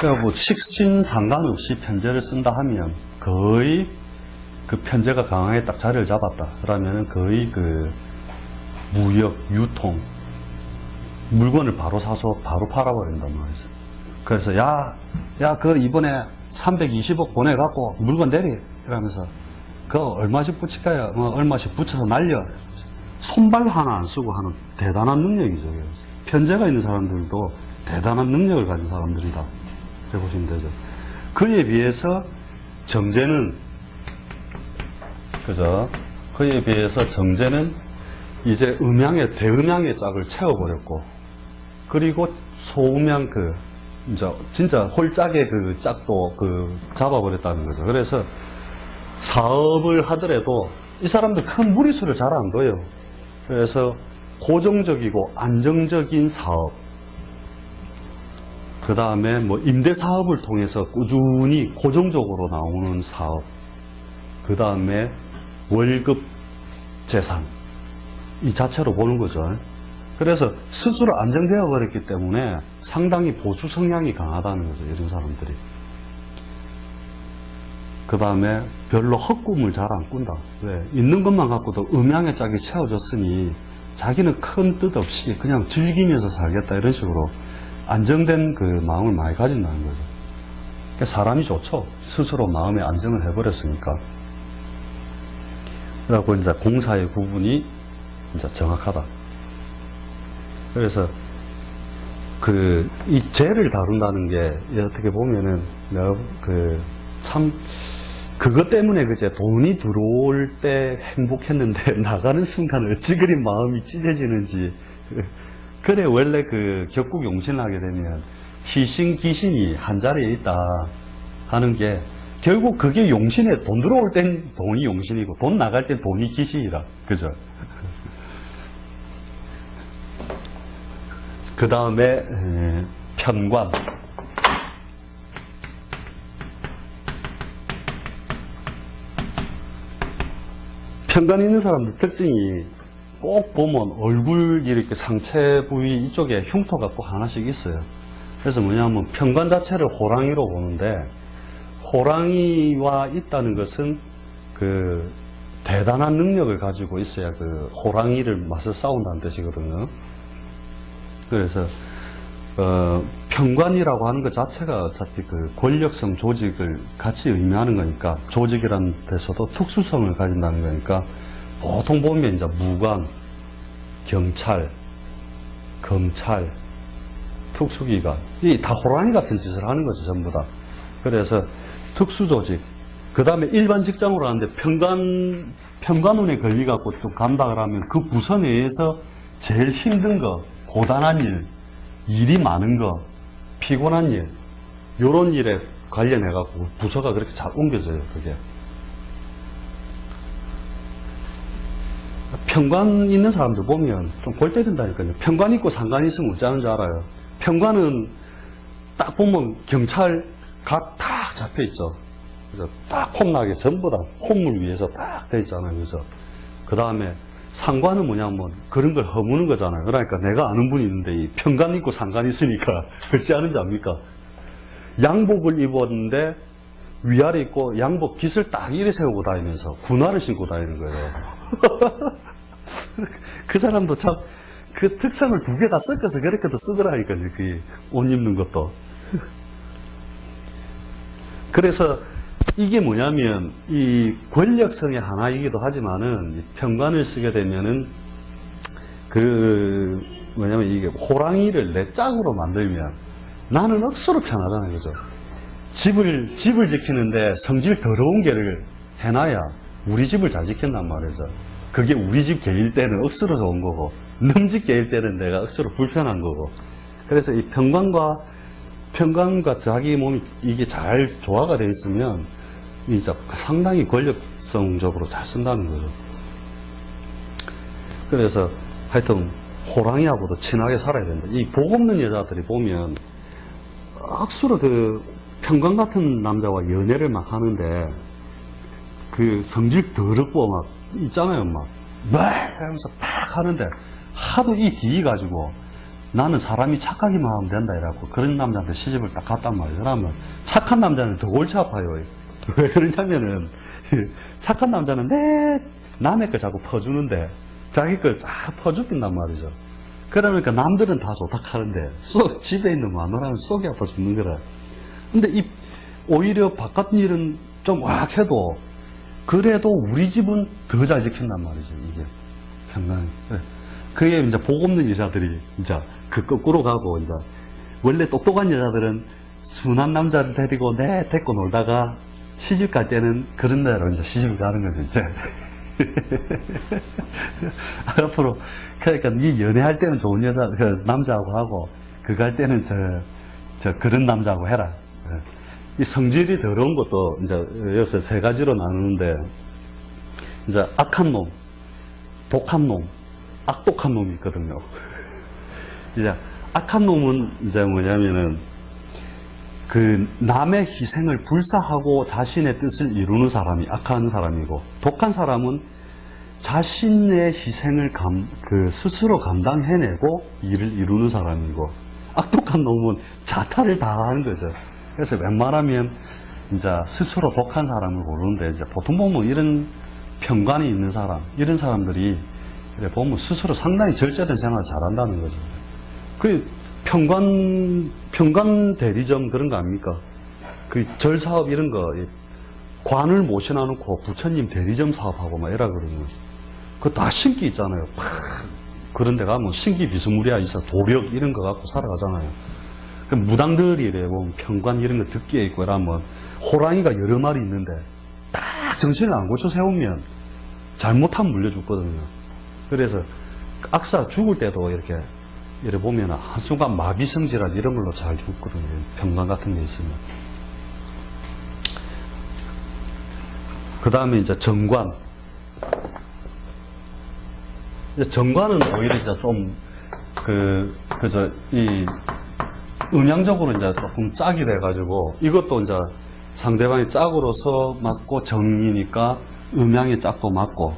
그러니까 뭐 식신 상관없이 편제를 쓴다 하면 거의 그 편제가 강하게 딱 자리를 잡았다. 그러면은 거의 그 무역, 유통, 물건을 바로 사서 바로 팔아버린단 말이죠. 그래서 그 이번에 320억 보내갖고 물건 내리 이러면서 그거 얼마씩 붙일까요? 얼마씩 붙여서 날려. 손발 하나 안 쓰고 하는 대단한 능력이죠. 편제가 있는 사람들도 대단한 능력을 가진 사람들이다. 이렇게 보시면 되죠. 그에 비해서 정제는, 그죠? 그에 비해서 정제는 이제 대음양의 짝을 채워버렸고, 그리고 소음양 진짜 홀짝의 그 짝도 잡아버렸다는 거죠. 그래서 사업을 하더라도 이 사람들 큰 무리수를 잘 안 둬요. 그래서 고정적이고 안정적인 사업, 그 다음에 뭐 임대 사업을 통해서 꾸준히 고정적으로 나오는 사업, 그 다음에 월급 재산, 이 자체로 보는 거죠. 그래서 스스로 안정되어 버렸기 때문에 상당히 보수 성향이 강하다는 거죠, 이런 사람들이. 그 다음에 별로 헛꿈을 잘 안 꾼다. 왜? 있는 것만 갖고도 음양의 짝이 채워졌으니 자기는 큰 뜻 없이 그냥 즐기면서 살겠다, 이런 식으로 안정된 그 마음을 많이 가진다는 거죠. 그러니까 사람이 좋죠. 스스로 마음의 안정을 해버렸으니까. 그래갖고 이제 공사의 구분이 이제 정확하다. 그래서 이 재를 다룬다는 게 어떻게 보면은 그것 때문에 그제 돈이 들어올 때 행복했는데 나가는 순간 어찌 그리 마음이 찢어지는지. 그래 원래 격국 용신을 하게 되면 희신 귀신이 한 자리에 있다 하는 게 결국 그게 용신에 돈 들어올 땐 돈이 용신이고 돈 나갈 땐 돈이 귀신이라. 그죠? 그 다음에 편관. 편관 있는 사람들 특징이 꼭 보면 얼굴 이렇게 상체 부위 이쪽에 흉터가 꼭 하나씩 있어요. 그래서 뭐냐면 편관 자체를 호랑이로 보는데, 호랑이와 있다는 것은 대단한 능력을 가지고 있어야 호랑이를 맞서 싸운다는 뜻이거든요. 그래서 편관이라고 하는 것 자체가 어차피 권력성 조직을 같이 의미하는 거니까, 조직이라는 데서도 특수성을 가진다는 거니까, 보통 보면 이제 무관, 경찰, 검찰, 특수기관, 이 다 호랑이 같은 짓을 하는 거죠, 전부 다. 그래서 특수조직, 그 다음에 일반 직장으로 가는데 편관운에 걸려갖고 좀 간다 그러면 그 부서 내에서 제일 힘든 거, 고단한 일, 일이 많은 거, 피곤한 일, 요런 일에 관련해갖고 부서가 그렇게 잘 옮겨져요, 그게. 편관 있는 사람들 보면 좀 골 때린다니까요. 편관 있고 상관 있으면 어쩌는 줄 알아요? 편관은 딱 보면 경찰 각 딱 잡혀 있죠. 그래서 딱 홈나게 전부 다 홈을 위해서 딱 돼 있잖아요. 그래서 그 다음에 상관은 뭐냐면 그런 걸 허무는 거잖아요. 그러니까 내가 아는 분이 있는데 이 편관 있고 상관 있으니까 어찌 하는지 압니까? 양복을 입었는데 위아래 있고 양복 깃을 딱 이리 세우고 다니면서 군화를 신고 다니는 거예요. 그 사람도 참 그 특성을 두 개 다 섞어서 그렇게도 쓰더라니까요. 그 옷 입는 것도. 그래서 이게 뭐냐면 이 권력성의 하나이기도 하지만은 이 편관을 쓰게 되면은 뭐냐면 이게 호랑이를 내 짝으로 만들면 나는 억수로 편하잖아요. 그죠? 집을 지키는데 성질 더러운 개를 해놔야 우리 집을 잘 지킨단 말이죠. 그게 우리 집 개일 때는 억수로 좋은 거고, 넘집 개일 때는 내가 억수로 불편한 거고. 그래서 이 편관과 자기 몸이 이게 잘 조화가 되어 있으면 이제 상당히 권력성적으로 잘 쓴다는 거죠. 그래서 하여튼 호랑이하고도 친하게 살아야 된다. 이 복 없는 여자들이 보면 억수로 편관 같은 남자와 연애를 막 하는데 성질 더럽고 막 있잖아요. 막 하면서 팍 하는데 하도 이 뒤 가지고 나는 사람이 착하기만 하면 된다 이라고 그런 남자한테 시집을 딱 갔단 말이에요. 그러면 착한 남자는 더 골치 아파요. 왜 그러냐면은 착한 남자는 남의 걸 자꾸 퍼주는데 자기 걸 다 퍼주긴단 말이죠. 그러니까 남들은 다 좋다 하는데 집에 있는 마누라는 속이 아파 죽는 거라. 근데 오히려 바깥 일은 좀 와해도 그래도 우리 집은 더 잘 지킨단 말이죠. 이게 평강. 그게 이제 복 없는 여자들이 이제 그 거꾸로 가고 이제 원래 똑똑한 여자들은 순한 남자를 데리고 데리고 놀다가 시집 갈 때는 그런 데로 이제 시집을 가는 거죠, 이제. 앞으로, 그러니까 이 연애할 때는 좋은 남자하고 하고, 그거 할 때는 그런 남자하고 해라. 이 성질이 더러운 것도 이제 여기서 세 가지로 나누는데, 이제 악한 놈, 독한 놈, 악독한 놈이 있거든요. 이제 악한 놈은 이제 뭐냐면은, 그 남의 희생을 불사하고 자신의 뜻을 이루는 사람이 악한 사람이고, 독한 사람은 자신의 희생을 스스로 감당해내고 일을 이루는 사람이고, 악독한 놈은 자타를 다 하는 거죠. 그래서 웬만하면 이제 스스로 독한 사람을 고르는데, 이제 보통 보면 이런 편관이 있는 사람, 이런 사람들이 보면 스스로 상당히 절제된 생활을 잘한다는 거죠. 그 평관 대리점 그런 거 아닙니까? 그 절 사업 이런 거, 관을 모셔놔놓고 부처님 대리점 사업하고 막 이라 그러면, 그거 다 신기 있잖아요. 그런 데 가면 신기 비스무리한 있어. 도력 이런 거 갖고 살아가잖아요. 그 무당들이 이래 보면 평관 이런 거 듣기에 있고 이러면 호랑이가 여러 마리 있는데 딱 정신을 안 고쳐 세우면 잘못하면 물려죽거든요. 그래서 악사 죽을 때도 이렇게 보면 한순간 마비성질환 이런 걸로 잘 죽거든요. 병관 같은 게 있으면. 그 다음에 이제 정관. 정관은 오히려 이제 좀, 음양적으로 이제 조금 짝이 돼가지고, 이것도 이제 상대방이 짝으로서 맞고 정이니까 음양의 짝도 맞고,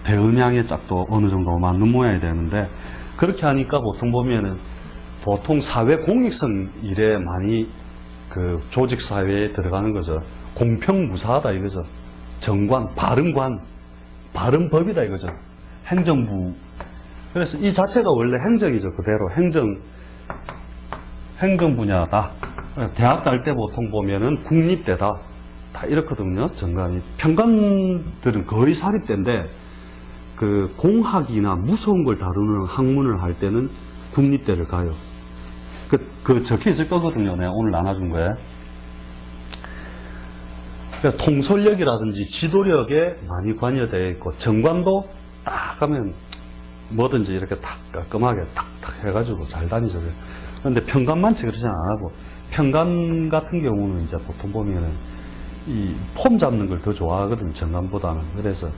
대음양의 짝도 어느 정도 맞는 모양이 되는데, 그렇게 하니까 보통 보면은, 보통 사회 공익성 일에 많이 그 조직 사회에 들어가는 거죠. 공평무사하다 이거죠. 정관, 바른관, 바른법이다 이거죠. 행정부. 그래서 이 자체가 원래 행정이죠. 그대로 행정 분야다. 대학 갈 때 보통 보면은 국립대다. 다 이렇거든요. 정관이. 평관들은 거의 사립대인데, 그 공학이나 무서운 걸 다루는 학문을 할 때는 국립대를 가요. 그 적혀 있을 거거든요. 내가 오늘 나눠준 거에. 그러니까 통솔력이라든지 지도력에 많이 관여되어 있고, 정관도 딱 가면 뭐든지 이렇게 탁 깔끔하게 탁탁 해가지고 잘 다니죠. 그런데 평관만치 그러지 않고, 평관 같은 경우는 이제 보통 보면은 이 폼 잡는 걸 더 좋아하거든요. 정관보다는. 그래서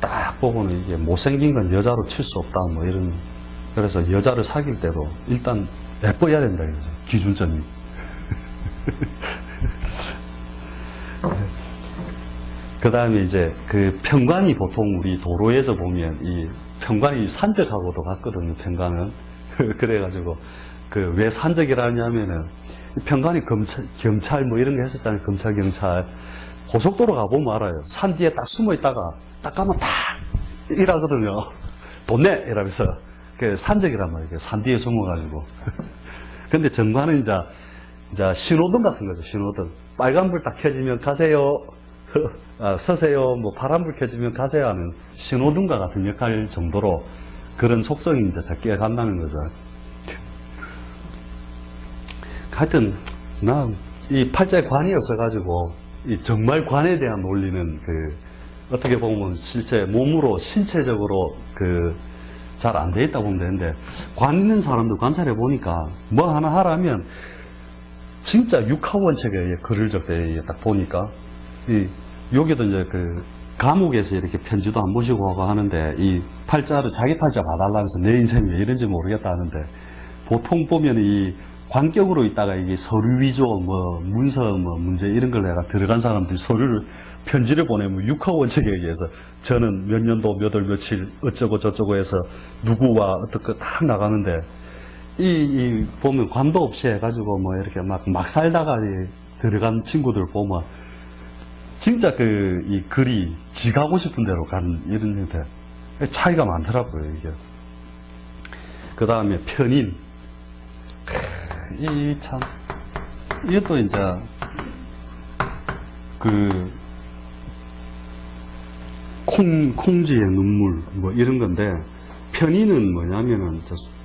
딱 보고는 이게 못생긴 건 여자로 칠 수 없다, 뭐 이런. 그래서 여자를 사귈 때도 일단 예뻐야 된다, 이거죠. 기준점이. 그 다음에 이제 그 평관이 보통 우리 도로에서 보면 이 평관이 산적하고도 같거든요, 평관은. 그래가지고 그 왜 산적이라냐면은 평관이 경찰 뭐 이런 거 했었잖아요. 검찰, 경찰. 고속도로 가보면 알아요. 산 뒤에 딱 숨어 있다가 딱 가면 딱 이러거든요. 돈 내! 이러면서. 그 산적이란 말이에요. 산 뒤에 숨어가지고. 근데 정관은 이제 신호등 같은 거죠. 신호등. 빨간불 딱 켜지면 가세요. 서세요. 뭐 파란불 켜지면 가세요 하는 신호등과 같은 역할 정도로 그런 속성이 이제 적게 간다는 거죠. 하여튼, 이 팔자에 관이 없어가지고, 이 정말 관에 대한 논리는 어떻게 보면 실제 몸으로, 신체적으로 잘 안 돼 있다고 보면 되는데, 관 있는 사람들 관찰해 보니까 뭐 하나 하라면, 진짜 육하원칙에 글을 적대 딱 보니까, 여기도 이제 감옥에서 이렇게 편지도 안 보시고 하고 하는데, 이 팔자를 자기 팔자 봐달라면서 내 인생이 왜 이런지 모르겠다 하는데, 보통 보면 이 관격으로 있다가 이게 서류 위조, 뭐, 문서, 뭐, 문제 이런 걸 내가 들어간 사람들이 서류를, 편지를 보내면 육하원칙에 의해서 저는 몇 년도 몇 월 며칠 어쩌고 저쩌고 해서 누구와 어떻게 딱 나가는데, 보면 관도 없이 해가지고 뭐 이렇게 막 살다가 들어간 친구들 보면 진짜 이 글이 지 가고 싶은 대로 가는 이런 형태. 차이가 많더라고요, 이게. 그 다음에 편인. 참, 이것도 이제, 콩쥐의 눈물, 뭐 이런 건데, 편인은 뭐냐면은,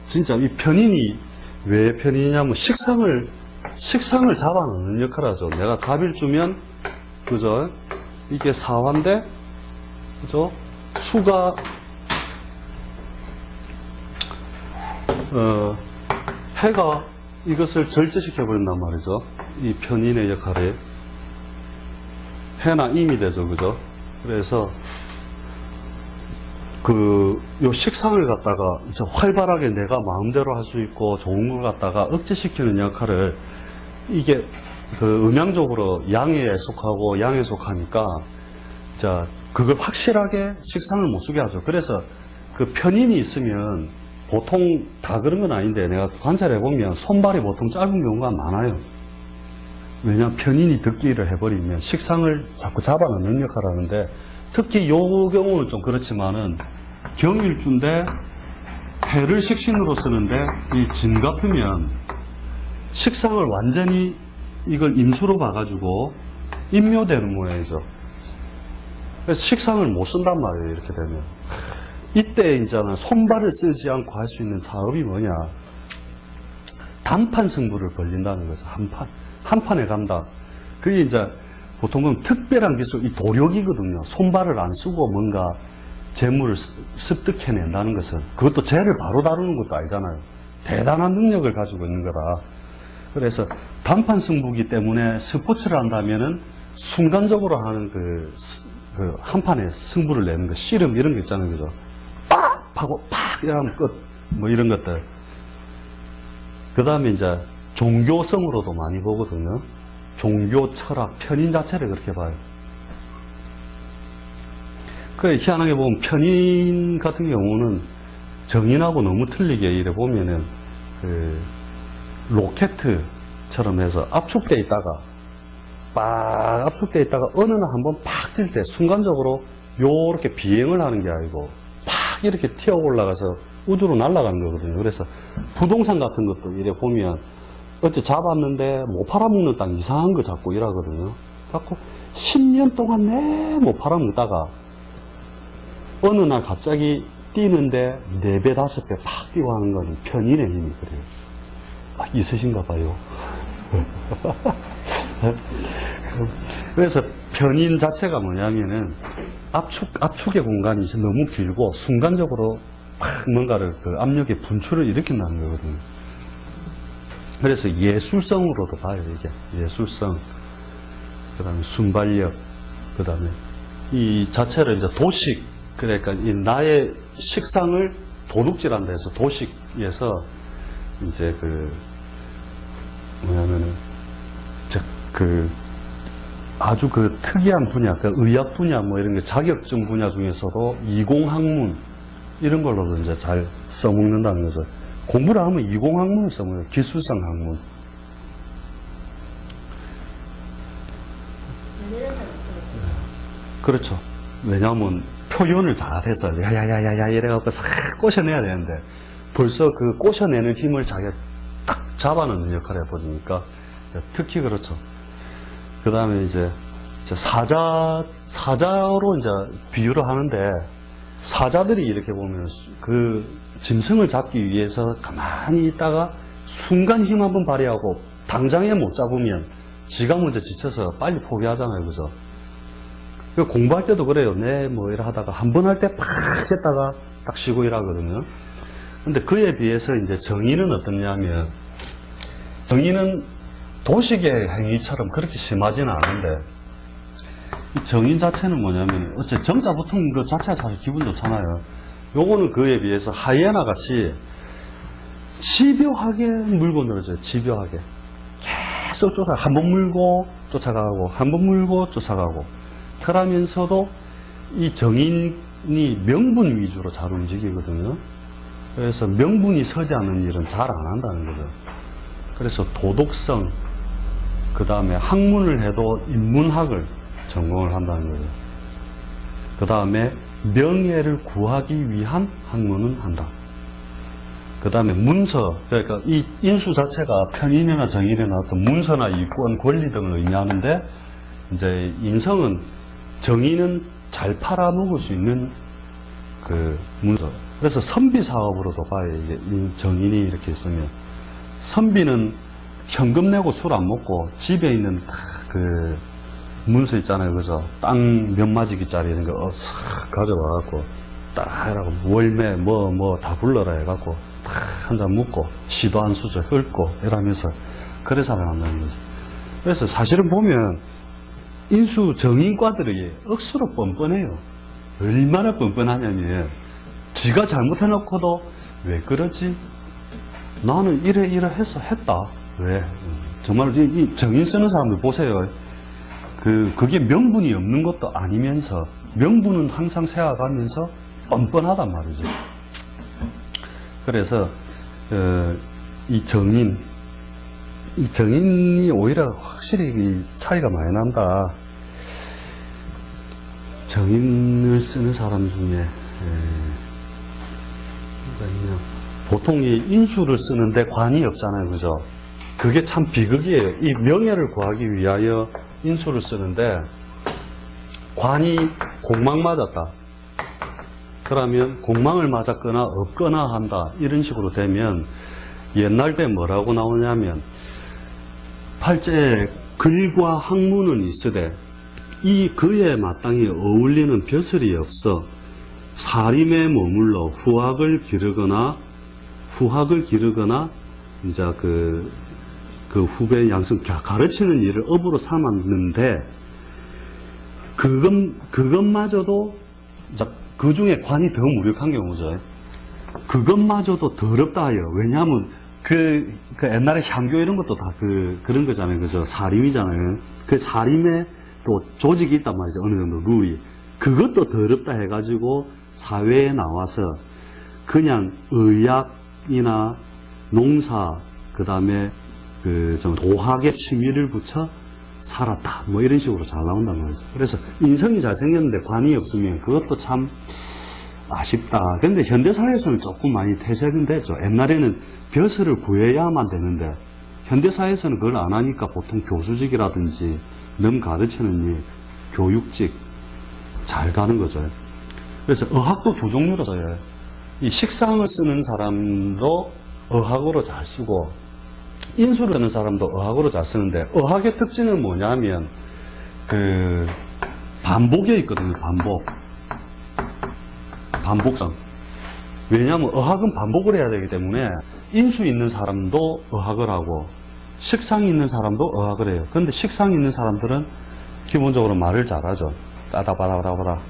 진짜 이 편인이 왜 편인이냐면, 식상을 잡아놓는 역할을 하죠. 내가 답을 주면, 그죠? 이게 사화인데, 그죠? 수가, 해가 이것을 절제시켜버린단 말이죠. 이 편인의 역할에. 해나 임이 되죠. 그죠? 그래서, 요 식상을 갖다가 활발하게 내가 마음대로 할 수 있고 좋은 걸 갖다가 억제시키는 역할을 이게 음양적으로 양에 속하고 양에 속하니까 자, 그걸 확실하게 식상을 못 쓰게 하죠. 그래서 그 편인이 있으면 보통 다 그런 건 아닌데 내가 관찰해보면 손발이 보통 짧은 경우가 많아요. 왜냐하면 편인이 듣기를 해버리면 식상을 자꾸 잡아넣는 역할을 하는데 특히 요 경우는 좀 그렇지만은 경일주인데 해를 식신으로 쓰는데 이 진 같으면 식상을 완전히 이걸 임수로 봐가지고 임묘되는 모양이죠. 그래서 식상을 못 쓴단 말이에요. 이렇게 되면. 이때 이제는 손발을 쓰지 않고 할 수 있는 사업이 뭐냐. 단판 승부를 벌린다는 거죠. 한 판에 간다. 그게 이제 보통은 특별한 기술, 이 도력이거든요. 손발을 안 쓰고 뭔가 재물을 습득해낸다는 것은 그것도 재를 바로 다루는 것도 아니잖아요. 대단한 능력을 가지고 있는 거다. 그래서 단판 승부기 때문에 스포츠를 한다면은 순간적으로 하는 한 판에 승부를 내는 거, 씨름 이런 거 있잖아요. 그죠? 빡! 하고 팍! 이러면 끝. 뭐 이런 것들. 그 다음에 이제 종교성으로도 많이 보거든요. 종교, 철학, 편인 자체를 그렇게 봐요. 그래, 희한하게 보면 편인 같은 경우는 정인하고 너무 틀리게 이래 보면은 로켓처럼 해서 압축되어 있다가 빡 압축되어 있다가 어느 날 한번 팍 뛸 때 순간적으로 요렇게 비행을 하는 게 아니고 팍 이렇게 튀어 올라가서 우주로 날아가는 거거든요. 그래서 부동산 같은 것도 이래 보면 어째 잡았는데 못 팔아먹는 땅 이상한 거 잡고 일하거든요. 갖고 10년 동안 못 팔아먹다가 어느 날 갑자기 뛰는데 4배, 5배 팍 뛰고 하는 건 편인의 힘이 그래요. 있으신가 봐요. 그래서 편인 자체가 뭐냐면은 압축의 공간이 너무 길고 순간적으로 팍 뭔가를 압력의 분출을 일으킨다는 거거든요. 그래서 예술성으로도 봐요, 이게. 예술성. 그 다음에 순발력. 그 다음에 이 자체를 이제 도식. 그러니까 이 나의 식상을 도둑질한다 해서 도식에서 이제 뭐냐면은 아주 특이한 분야, 의학 분야 뭐 이런 게 자격증 분야 중에서도 이공학문 이런 걸로도 이제 잘 써먹는다는 거죠. 공부를 하면 이공학문을 써먹어요. 기술성 학문. 그렇죠. 왜냐하면 표현을 잘해서 야야야야야 이래갖고 싹 꼬셔내야 되는데 벌써 그 꼬셔내는 힘을 자기가 딱 잡아놓는 역할을 해버리니까 특히 그렇죠. 그 다음에 이제 사자로 이제 비유를 하는데 사자들이 이렇게 보면 그 짐승을 잡기 위해서 가만히 있다가 순간 힘 한번 발휘하고 당장에 못 잡으면 지가 먼저 지쳐서 빨리 포기하잖아요. 그죠? 공부할 때도 그래요. 뭐 이래 하다가 한 번 할 때 팍 했다가 딱 쉬고 일하거든요. 근데 그에 비해서 이제 정의는 어떠냐면 정의는 도식의 행위처럼 그렇게 심하지는 않은데 이 정인 자체는 뭐냐면 어째 정자 붙은 것 자체가 사실 기분 좋잖아요. 요거는 그에 비해서 하이에나 같이 집요하게 물고 늘어져요. 집요하게 계속 한 번 물고 쫓아가고 한 번 물고 쫓아가고 그러면서도 이 정인이 명분 위주로 잘 움직이거든요. 그래서 명분이 서지 않는 일은 잘 안 한다는 거죠. 그래서 도덕성, 그 다음에 학문을 해도 인문학을 전공을 한다는 거죠. 그 다음에 명예를 구하기 위한 학문은 한다. 그 다음에 문서, 그러니까 이 인수 자체가 편인이나 정인이나 어떤 문서나 이권, 권리 등을 의미하는데, 이제 인성은 정인은 잘 팔아먹을 수 있는 그 문서. 그래서 선비 사업으로도 봐요. 이게 정인이 이렇게 있으면. 선비는 현금 내고 술 안 먹고 집에 있는 그 문서 있잖아요. 그죠? 땅 몇 마지기짜리 이런 거 싹 가져와갖고 딱 해라고 월매 뭐 다 불러라 해갖고 딱 한 잔 묻고 시도 한 수저 읊고 이러면서 그래 살아간다는 거죠. 그래서 사실은 보면 인수 정인과들이 억수로 뻔뻔해요. 얼마나 뻔뻔하냐면 지가 잘못해놓고도 왜 그러지? 나는 이래 해서 했다. 왜? 정말 이 정인 쓰는 사람들 보세요. 그게 명분이 없는 것도 아니면서 명분은 항상 세워가면서 뻔뻔하단 말이죠. 그래서 이 정인이 오히려 확실히 차이가 많이 난다. 정인을 쓰는 사람 중에 보통 이 인수를 쓰는데 관이 없잖아요. 그죠? 그게 참 비극이에요. 이 명예를 구하기 위하여 인수를 쓰는데 관이 공망 맞았다. 그러면 공망을 맞았거나 없거나 한다. 이런 식으로 되면 옛날 때 뭐라고 나오냐면 팔자에 글과 학문은 있으되 이 그에 마땅히 어울리는 벼슬이 없어 사림에 머물러 후학을 기르거나 이제 그 후배 양성 가르치는 일을 업으로 삼았는데 그것마저도 그 중에 관이 더 무력한 경우죠. 그것마저도 더럽다 하여. 왜냐하면 그 옛날에 향교 이런 것도 다 그런 거잖아요. 그죠? 사림이잖아요. 그 사림에 또 조직이 있단 말이죠. 어느 정도 룰이. 그것도 더럽다 해가지고 사회에 나와서 그냥 의학이나 농사, 그 다음에 좀 도학에 취미를 붙여 살았다. 뭐 이런 식으로 잘 나온단 말이죠. 그래서 인성이 잘생겼는데 관이 없으면 그것도 참 아쉽다. 근데 현대사회에서는 조금 많이 퇴색됐죠. 옛날에는 벼슬을 구해야만 되는데 현대사회에서는 그걸 안 하니까 보통 교수직이라든지 남 가르치는 일, 교육직 잘 가는 거죠. 그래서 어학도 두 종류로 써요. 이 식상을 쓰는 사람도 어학으로 잘 쓰고 인수를 쓰는 사람도 어학으로 잘 쓰는데 어학의 특징은 뭐냐면 반복에 있거든요. 반복성. 왜냐하면 어학은 반복을 해야 되기 때문에 인수 있는 사람도 어학을 하고 식상이 있는 사람도 어학을 해요. 그런데 식상이 있는 사람들은 기본적으로 말을 잘하죠. 따다바다바다바다.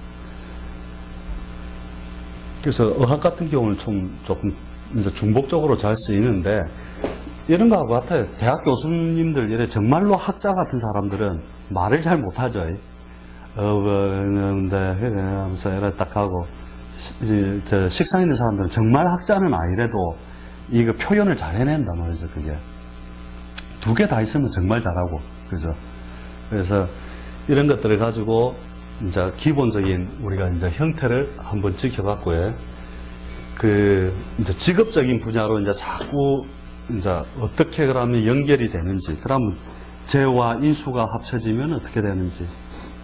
그래서 어학 같은 경우는 조금 이제 중복적으로 잘 쓰이는데 이런 거하고 같아요. 대학 교수님들 이래 정말로 학자 같은 사람들은 말을 잘 못하죠. 하면서 이래 딱 하고 식상 있는 사람들은 정말 학자는 아니래도 이거 표현을 잘 해낸단 말이죠. 그게 두 개 다 있으면 정말 잘하고 그죠. 그래서 이런 것들을 가지고 이제 기본적인 우리가 이제 형태를 한번 지켜봤고요. 이제 직업적인 분야로 이제 자꾸 이제 어떻게 그러면 연결이 되는지, 그러면 재와 인수가 합쳐지면 어떻게 되는지,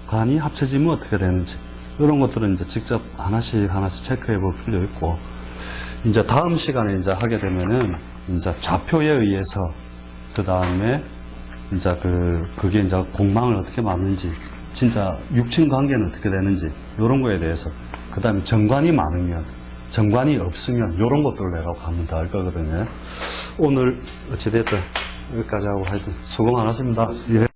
관이 합쳐지면 어떻게 되는지, 이런 것들은 이제 직접 하나씩 체크해 볼 필요 있고, 이제 다음 시간에 이제 하게 되면은 이제 좌표에 의해서 그 다음에 이제 그게 이제 공망을 어떻게 맞는지, 진짜 육친 관계는 어떻게 되는지, 이런 거에 대해서, 그 다음에 정관이 많으면, 정관이 없으면, 이런 것들을 내가 가면 더 할 거거든요. 오늘 어찌됐든 여기까지 하고 하여튼 수고 많으십니다. 예.